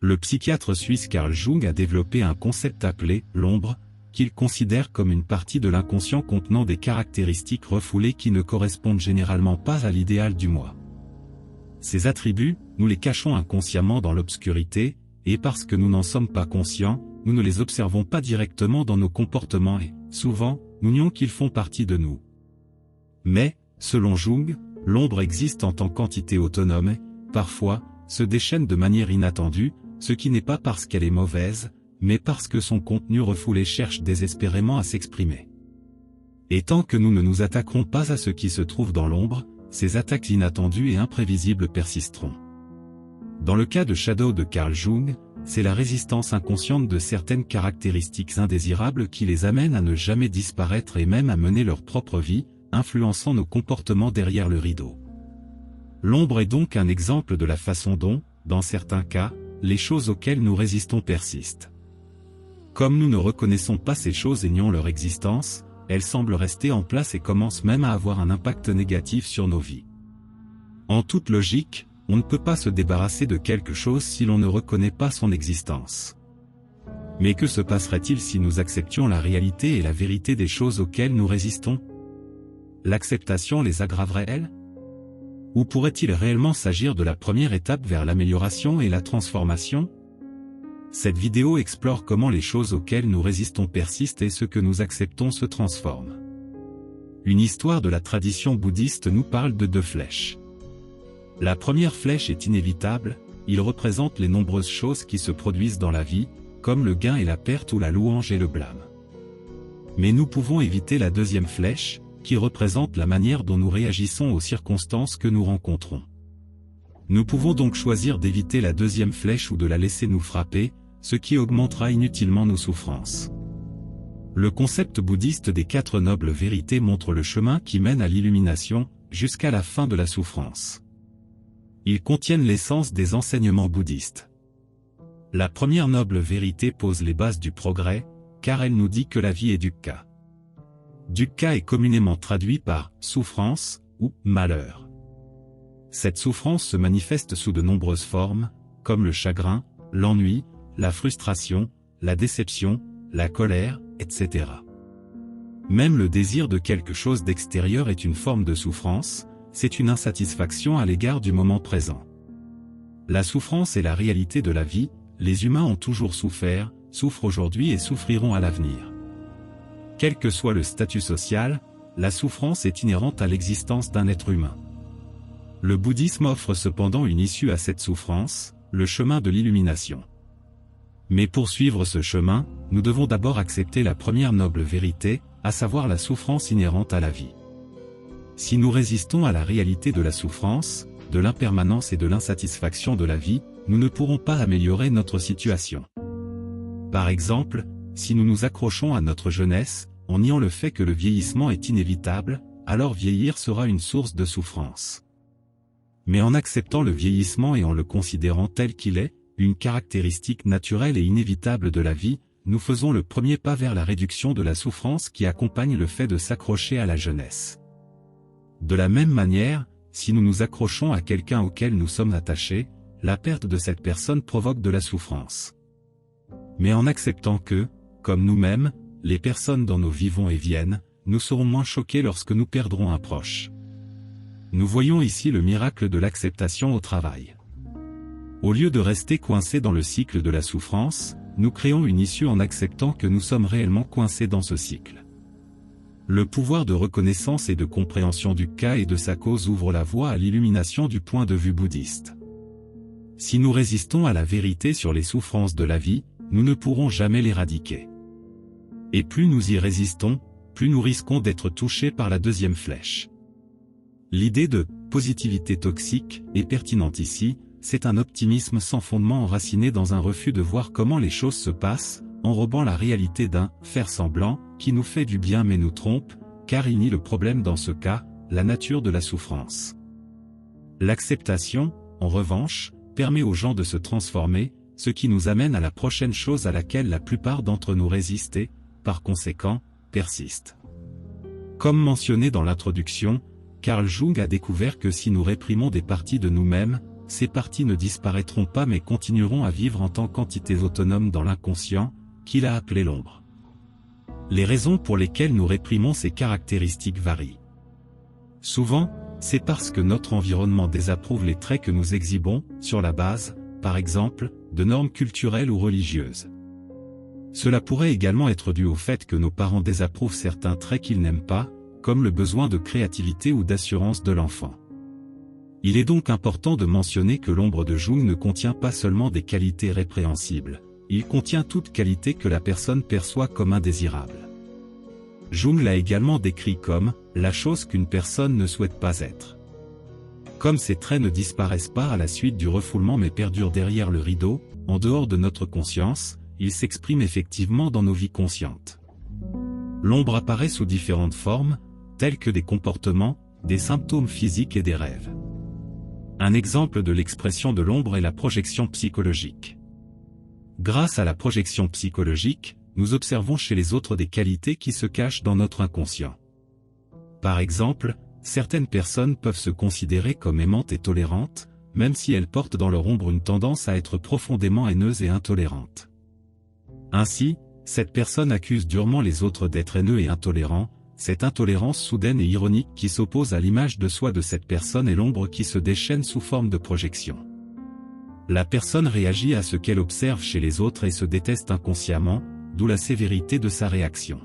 Le psychiatre suisse Carl Jung a développé un concept appelé « l'ombre », qu'il considère comme une partie de l'inconscient contenant des caractéristiques refoulées qui ne correspondent généralement pas à l'idéal du moi. Ces attributs, nous les cachons inconsciemment dans l'obscurité, et parce que nous n'en sommes pas conscients, nous ne les observons pas directement dans nos comportements et, souvent, nous nions qu'ils font partie de nous. Mais, selon Jung, l'ombre existe en tant qu'entité autonome et, parfois, se déchaîne de manière inattendue, ce qui n'est pas parce qu'elle est mauvaise, mais parce que son contenu refoulé cherche désespérément à s'exprimer. Et tant que nous ne nous attaquerons pas à ce qui se trouve dans l'ombre, ces attaques inattendues et imprévisibles persisteront. Dans le cas de Shadow de Carl Jung, c'est la résistance inconsciente de certaines caractéristiques indésirables qui les amène à ne jamais disparaître et même à mener leur propre vie, influençant nos comportements derrière le rideau. L'ombre est donc un exemple de la façon dont, dans certains cas, les choses auxquelles nous résistons persistent. Comme nous ne reconnaissons pas ces choses et nions leur existence, elles semblent rester en place et commencent même à avoir un impact négatif sur nos vies. En toute logique, on ne peut pas se débarrasser de quelque chose si l'on ne reconnaît pas son existence. Mais que se passerait-il si nous acceptions la réalité et la vérité des choses auxquelles nous résistons? L'acceptation les aggraverait-elle? Ou pourrait-il réellement s'agir de la première étape vers l'amélioration et la transformation? Cette vidéo explore comment les choses auxquelles nous résistons persistent et ce que nous acceptons se transforme. Une histoire de la tradition bouddhiste nous parle de 2 flèches. La première flèche est inévitable, il représente les nombreuses choses qui se produisent dans la vie, comme le gain et la perte ou la louange et le blâme. Mais nous pouvons éviter la deuxième flèche, qui représente la manière dont nous réagissons aux circonstances que nous rencontrons. Nous pouvons donc choisir d'éviter la deuxième flèche ou de la laisser nous frapper, ce qui augmentera inutilement nos souffrances. Le concept bouddhiste des 4 nobles vérités montre le chemin qui mène à l'illumination, jusqu'à la fin de la souffrance. Ils contiennent l'essence des enseignements bouddhistes. La première noble vérité pose les bases du progrès, car elle nous dit que la vie est dukkha. Dukkha est communément traduit par « souffrance » ou « malheur ». Cette souffrance se manifeste sous de nombreuses formes, comme le chagrin, l'ennui, la frustration, la déception, la colère, etc. Même le désir de quelque chose d'extérieur est une forme de souffrance, c'est une insatisfaction à l'égard du moment présent. La souffrance est la réalité de la vie, les humains ont toujours souffert, souffrent aujourd'hui et souffriront à l'avenir. Quel que soit le statut social, la souffrance est inhérente à l'existence d'un être humain. Le bouddhisme offre cependant une issue à cette souffrance, le chemin de l'illumination. Mais pour suivre ce chemin, nous devons d'abord accepter la première noble vérité, à savoir la souffrance inhérente à la vie. Si nous résistons à la réalité de la souffrance, de l'impermanence et de l'insatisfaction de la vie, nous ne pourrons pas améliorer notre situation. Par exemple, si nous nous accrochons à notre jeunesse, en niant le fait que le vieillissement est inévitable, alors vieillir sera une source de souffrance. Mais en acceptant le vieillissement et en le considérant tel qu'il est, une caractéristique naturelle et inévitable de la vie, nous faisons le premier pas vers la réduction de la souffrance qui accompagne le fait de s'accrocher à la jeunesse. De la même manière, si nous nous accrochons à quelqu'un auquel nous sommes attachés, la perte de cette personne provoque de la souffrance. Mais en acceptant que, comme nous-mêmes, les personnes dans nos vies vont et viennent, nous serons moins choqués lorsque nous perdrons un proche. Nous voyons ici le miracle de l'acceptation au travail. Au lieu de rester coincés dans le cycle de la souffrance, nous créons une issue en acceptant que nous sommes réellement coincés dans ce cycle. Le pouvoir de reconnaissance et de compréhension du cas et de sa cause ouvre la voie à l'illumination du point de vue bouddhiste. Si nous résistons à la vérité sur les souffrances de la vie, nous ne pourrons jamais l'éradiquer. Et plus nous y résistons, plus nous risquons d'être touchés par la deuxième flèche. L'idée de « positivité toxique » est pertinente ici, c'est un optimisme sans fondement enraciné dans un refus de voir comment les choses se passent, enrobant la réalité d'un « faire semblant » qui nous fait du bien mais nous trompe, car il nie le problème dans ce cas, la nature de la souffrance. L'acceptation, en revanche, permet aux gens de se transformer, ce qui nous amène à la prochaine chose à laquelle la plupart d'entre nous résistent et, par conséquent, persistent. Comme mentionné dans l'introduction, Carl Jung a découvert que si nous réprimons des parties de nous-mêmes, ces parties ne disparaîtront pas mais continueront à vivre en tant qu'entités autonomes dans l'inconscient, qu'il a appelé l'ombre. Les raisons pour lesquelles nous réprimons ces caractéristiques varient. Souvent, c'est parce que notre environnement désapprouve les traits que nous exhibons, sur la base, par exemple, de normes culturelles ou religieuses. Cela pourrait également être dû au fait que nos parents désapprouvent certains traits qu'ils n'aiment pas, comme le besoin de créativité ou d'assurance de l'enfant. Il est donc important de mentionner que l'ombre de Jung ne contient pas seulement des qualités répréhensibles, il contient toute qualité que la personne perçoit comme indésirable. Jung l'a également décrit comme « la chose qu'une personne ne souhaite pas être ». Comme ces traits ne disparaissent pas à la suite du refoulement mais perdurent derrière le rideau, en dehors de notre conscience, ils s'expriment effectivement dans nos vies conscientes. L'ombre apparaît sous différentes formes, telles que des comportements, des symptômes physiques et des rêves. Un exemple de l'expression de l'ombre est la projection psychologique. Grâce à la projection psychologique, nous observons chez les autres des qualités qui se cachent dans notre inconscient. Par exemple, certaines personnes peuvent se considérer comme aimantes et tolérantes, même si elles portent dans leur ombre une tendance à être profondément haineuses et intolérantes. Ainsi, cette personne accuse durement les autres d'être haineux et intolérants, cette intolérance soudaine et ironique qui s'oppose à l'image de soi de cette personne est l'ombre qui se déchaîne sous forme de projection. La personne réagit à ce qu'elle observe chez les autres et se déteste inconsciemment, d'où la sévérité de sa réaction.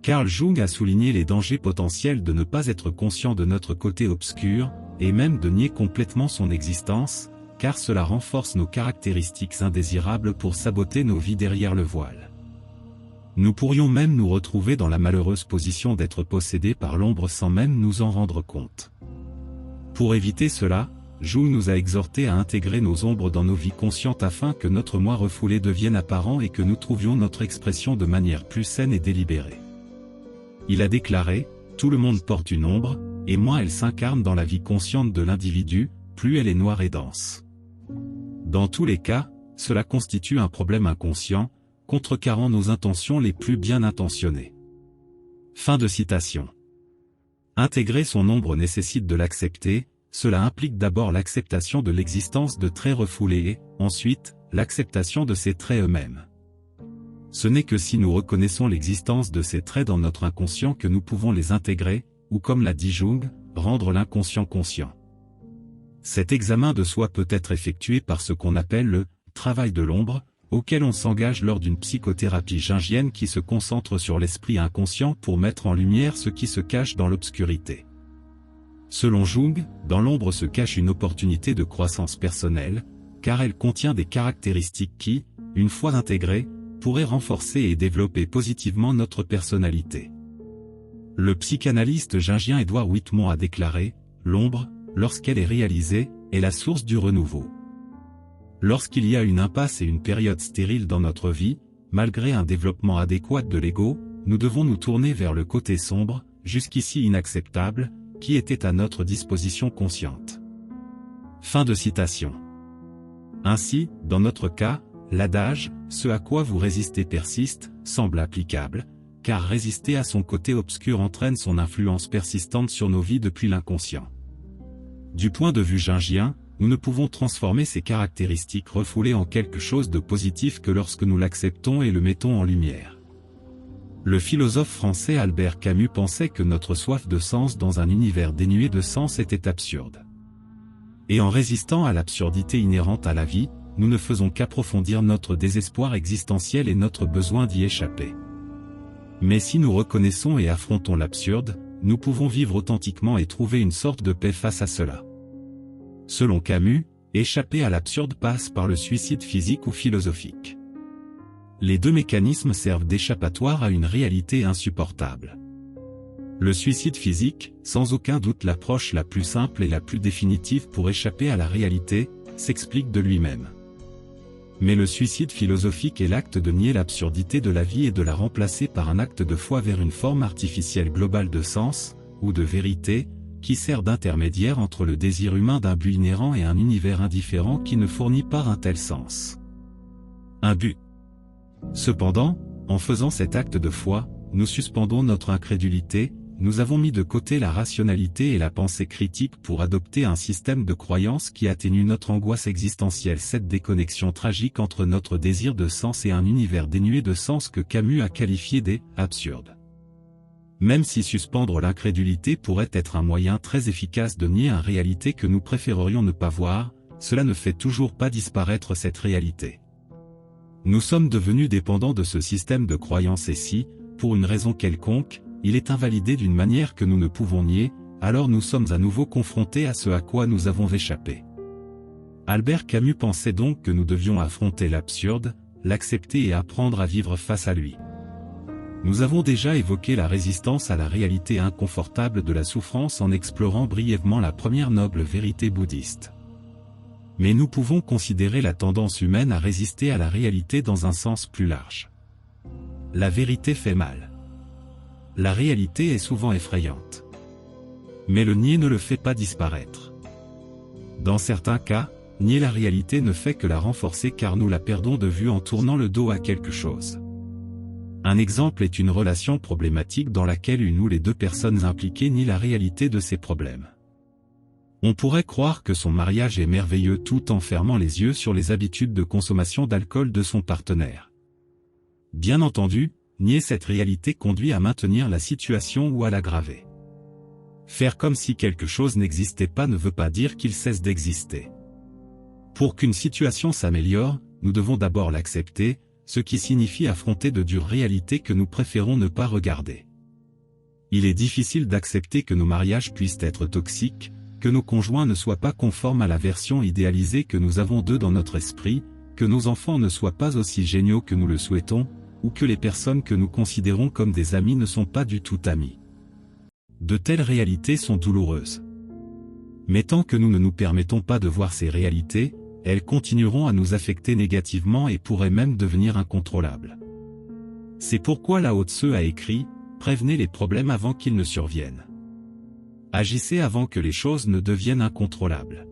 Carl Jung a souligné les dangers potentiels de ne pas être conscient de notre côté obscur, et même de nier complètement son existence, car cela renforce nos caractéristiques indésirables pour saboter nos vies derrière le voile. Nous pourrions même nous retrouver dans la malheureuse position d'être possédés par l'ombre sans même nous en rendre compte. Pour éviter cela, Jung nous a exhortés à intégrer nos ombres dans nos vies conscientes afin que notre moi refoulé devienne apparent et que nous trouvions notre expression de manière plus saine et délibérée. Il a déclaré, « Tout le monde porte une ombre, et moins elle s'incarne dans la vie consciente de l'individu, plus elle est noire et dense. » Dans tous les cas, cela constitue un problème inconscient, contrecarrant nos intentions les plus bien intentionnées. Fin de citation. Intégrer son ombre nécessite de l'accepter. Cela implique d'abord l'acceptation de l'existence de traits refoulés et, ensuite, l'acceptation de ces traits eux-mêmes. Ce n'est que si nous reconnaissons l'existence de ces traits dans notre inconscient que nous pouvons les intégrer, ou comme l'a dit Jung, rendre l'inconscient conscient. Cet examen de soi peut être effectué par ce qu'on appelle le « travail de l'ombre », auquel on s'engage lors d'une psychothérapie jungienne qui se concentre sur l'esprit inconscient pour mettre en lumière ce qui se cache dans l'obscurité. Selon Jung, dans l'ombre se cache une opportunité de croissance personnelle, car elle contient des caractéristiques qui, une fois intégrées, pourraient renforcer et développer positivement notre personnalité. Le psychanalyste jungien Edward Whitmore a déclaré « L'ombre, lorsqu'elle est réalisée, est la source du renouveau. » Lorsqu'il y a une impasse et une période stérile dans notre vie, malgré un développement adéquat de l'ego, nous devons nous tourner vers le côté sombre, jusqu'ici inacceptable, qui était à notre disposition consciente. Fin de citation. Ainsi, dans notre cas, l'adage « ce à quoi vous résistez persiste » semble applicable, car résister à son côté obscur entraîne son influence persistante sur nos vies depuis l'inconscient. Du point de vue jungien, nous ne pouvons transformer ces caractéristiques refoulées en quelque chose de positif que lorsque nous l'acceptons et le mettons en lumière. Le philosophe français Albert Camus pensait que notre soif de sens dans un univers dénué de sens était absurde. Et en résistant à l'absurdité inhérente à la vie, nous ne faisons qu'approfondir notre désespoir existentiel et notre besoin d'y échapper. Mais si nous reconnaissons et affrontons l'absurde, nous pouvons vivre authentiquement et trouver une sorte de paix face à cela. Selon Camus, échapper à l'absurde passe par le suicide physique ou philosophique. Les deux mécanismes servent d'échappatoire à une réalité insupportable. Le suicide physique, sans aucun doute l'approche la plus simple et la plus définitive pour échapper à la réalité, s'explique de lui-même. Mais le suicide philosophique est l'acte de nier l'absurdité de la vie et de la remplacer par un acte de foi vers une forme artificielle globale de sens, ou de vérité, qui sert d'intermédiaire entre le désir humain d'un but inhérent et un univers indifférent qui ne fournit pas un tel sens. Un but. Cependant, en faisant cet acte de foi, nous suspendons notre incrédulité, nous avons mis de côté la rationalité et la pensée critique pour adopter un système de croyance qui atténue notre angoisse existentielle, cette déconnexion tragique entre notre désir de sens et un univers dénué de sens que Camus a qualifié d'absurde. Même si suspendre l'incrédulité pourrait être un moyen très efficace de nier une réalité que nous préférerions ne pas voir, cela ne fait toujours pas disparaître cette réalité. Nous sommes devenus dépendants de ce système de croyance et si, pour une raison quelconque, il est invalidé d'une manière que nous ne pouvons nier, alors nous sommes à nouveau confrontés à ce à quoi nous avons échappé. Albert Camus pensait donc que nous devions affronter l'absurde, l'accepter et apprendre à vivre face à lui. Nous avons déjà évoqué la résistance à la réalité inconfortable de la souffrance en explorant brièvement la première noble vérité bouddhiste. Mais nous pouvons considérer la tendance humaine à résister à la réalité dans un sens plus large. La vérité fait mal. La réalité est souvent effrayante. Mais le nier ne le fait pas disparaître. Dans certains cas, nier la réalité ne fait que la renforcer car nous la perdons de vue en tournant le dos à quelque chose. Un exemple est une relation problématique dans laquelle une ou les deux personnes impliquées nient la réalité de ces problèmes. On pourrait croire que son mariage est merveilleux tout en fermant les yeux sur les habitudes de consommation d'alcool de son partenaire. Bien entendu, nier cette réalité conduit à maintenir la situation ou à l'aggraver. Faire comme si quelque chose n'existait pas ne veut pas dire qu'il cesse d'exister. Pour qu'une situation s'améliore, nous devons d'abord l'accepter, ce qui signifie affronter de dures réalités que nous préférons ne pas regarder. Il est difficile d'accepter que nos mariages puissent être toxiques, que nos conjoints ne soient pas conformes à la version idéalisée que nous avons d'eux dans notre esprit, que nos enfants ne soient pas aussi géniaux que nous le souhaitons, ou que les personnes que nous considérons comme des amis ne sont pas du tout amis. De telles réalités sont douloureuses. Mais tant que nous ne nous permettons pas de voir ces réalités, elles continueront à nous affecter négativement et pourraient même devenir incontrôlables. C'est pourquoi Lao Tse a écrit « Prévenez les problèmes avant qu'ils ne surviennent. Agissez avant que les choses ne deviennent incontrôlables. »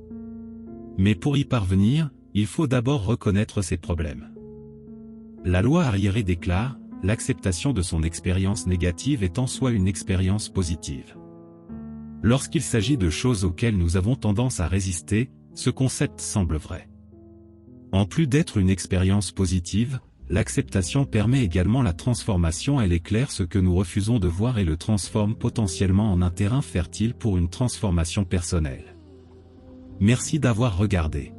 Mais pour y parvenir, il faut d'abord reconnaître ces problèmes. La loi arriérée déclare « L'acceptation de son expérience négative est en soi une expérience positive. » Lorsqu'il s'agit de choses auxquelles nous avons tendance à résister, ce concept semble vrai. En plus d'être une expérience positive, l'acceptation permet également la transformation. Elle éclaire ce que nous refusons de voir et le transforme potentiellement en un terrain fertile pour une transformation personnelle. Merci d'avoir regardé.